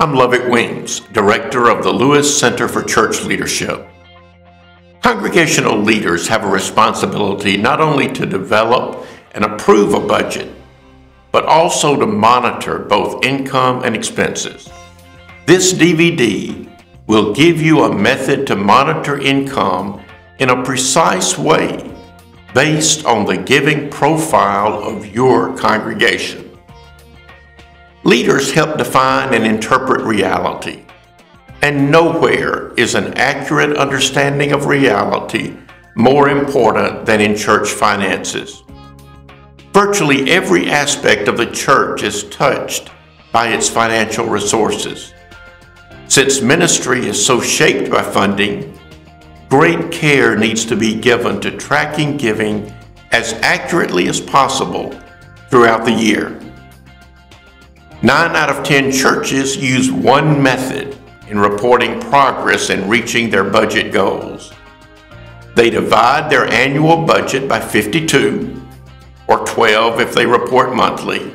I'm Lovett Weems, Director of the Lewis Center for Church Leadership. Congregational leaders have a responsibility not only to develop and approve a budget, but also to monitor both income and expenses. This DVD will give you a method to monitor income in a precise way based on the giving profile of your congregation. Leaders help define and interpret reality, and nowhere is an accurate understanding of reality more important than in church finances. Virtually every aspect of the church is touched by its financial resources. Since ministry is so shaped by funding, great care needs to be given to tracking giving as accurately as possible throughout the year. 9 out of 10 churches use one method in reporting progress in reaching their budget goals. They divide their annual budget by 52, or 12 if they report monthly,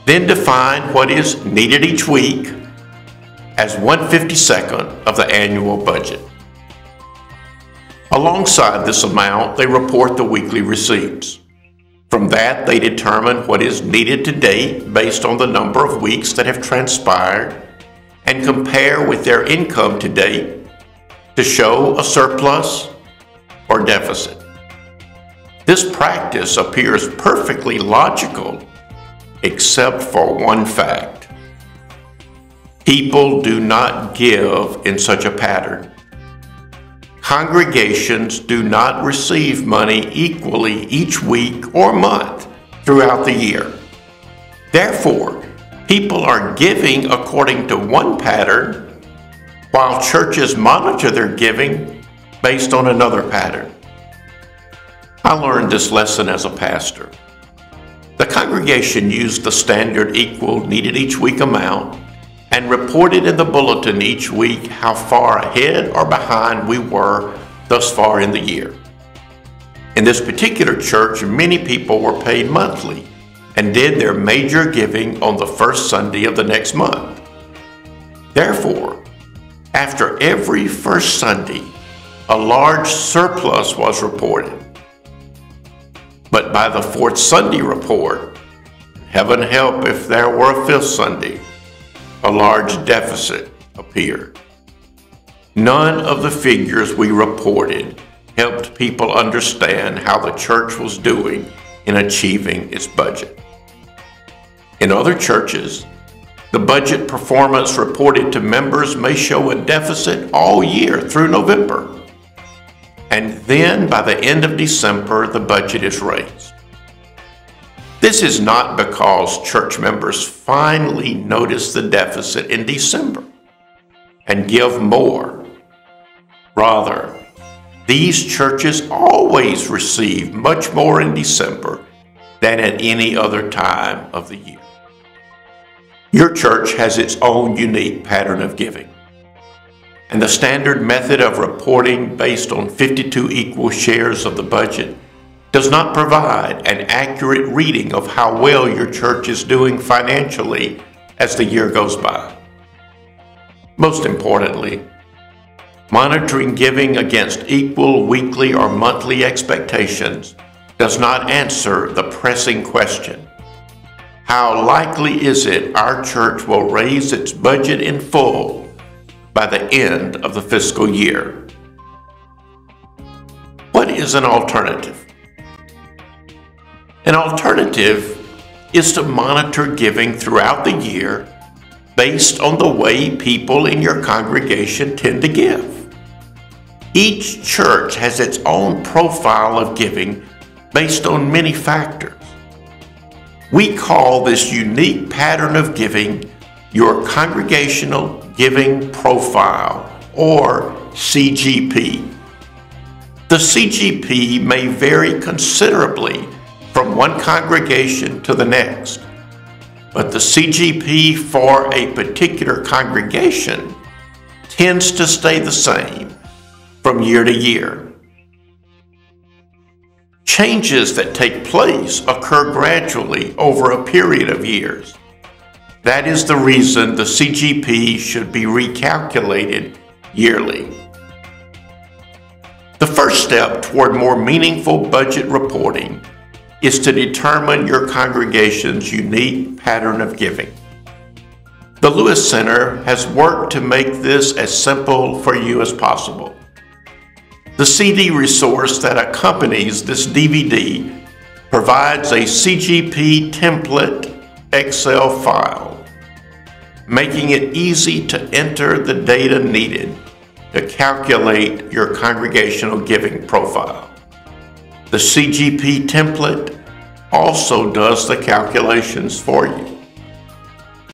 then define what is needed each week as 1/52nd of the annual budget. Alongside this amount, they report the weekly receipts. From that, they determine what is needed to date based on the number of weeks that have transpired and compare with their income to date to show a surplus or deficit. This practice appears perfectly logical, except for one fact. People do not give in such a pattern. Congregations do not receive money equally each week or month throughout the year. Therefore, people are giving according to one pattern, while churches monitor their giving based on another pattern. I learned this lesson as a pastor. The congregation used the standard equal needed each week amount and reported in the bulletin each week how far ahead or behind we were thus far in the year. In this particular church, many people were paid monthly and did their major giving on the first Sunday of the next month. Therefore, after every first Sunday, a large surplus was reported. But by the fourth Sunday report, heaven help if there were a fifth Sunday, a large deficit appeared. None of the figures we reported helped people understand how the church was doing in achieving its budget. In other churches, the budget performance reported to members may show a deficit all year through November. And then by the end of December, the budget is raised. This is not because church members finally notice the deficit in December and give more. Rather, these churches always receive much more in December than at any other time of the year. Your church has its own unique pattern of giving, and the standard method of reporting based on 52 equal shares of the budget does not provide an accurate reading of how well your church is doing financially as the year goes by. Most importantly, monitoring giving against equal weekly or monthly expectations does not answer the pressing question: how likely is it our church will raise its budget in full by the end of the fiscal year? What is an alternative? An alternative is to monitor giving throughout the year based on the way people in your congregation tend to give. Each church has its own profile of giving based on many factors. We call this unique pattern of giving your Congregational Giving Profile, or CGP. The CGP may vary considerably from one congregation to the next, but the CGP for a particular congregation tends to stay the same from year to year. Changes that take place occur gradually over a period of years. That is the reason the CGP should be recalculated yearly. The first step toward more meaningful budget reporting is to determine your congregation's unique pattern of giving. The Lewis Center has worked to make this as simple for you as possible. The CD resource that accompanies this DVD provides a CGP template Excel file, making it easy to enter the data needed to calculate your congregational giving profile. The CGP template also does the calculations for you.